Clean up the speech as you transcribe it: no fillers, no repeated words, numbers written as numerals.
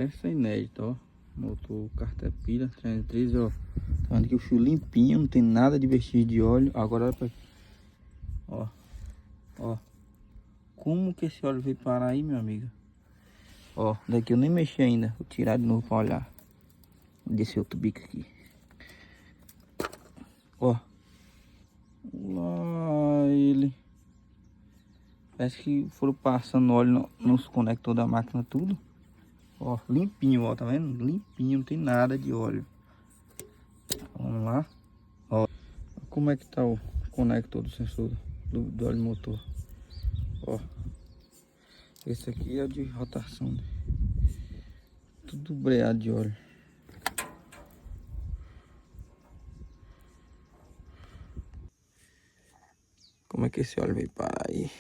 Essa é inédita, ó. Motor Caterpillar 313, ó. Tá vendo que o fio limpinho, não tem nada de vestígio de óleo. Agora, ó, ó. Como que esse óleo veio parar aí, meu amigo? Ó, daqui eu nem mexi ainda. Vou tirar de novo pra olhar. Desse outro bico aqui. Ó. Lá ele. Parece que foram passando óleo nos conectores da máquina tudo. Ó, limpinho, ó, tá vendo? Limpinho, não tem nada de óleo. Vamos lá. Ó, como é que tá o conector do sensor do óleo motor. Ó. Esse aqui é o de rotação, né? Tudo breado de óleo. Como é que esse óleo veio parar aí?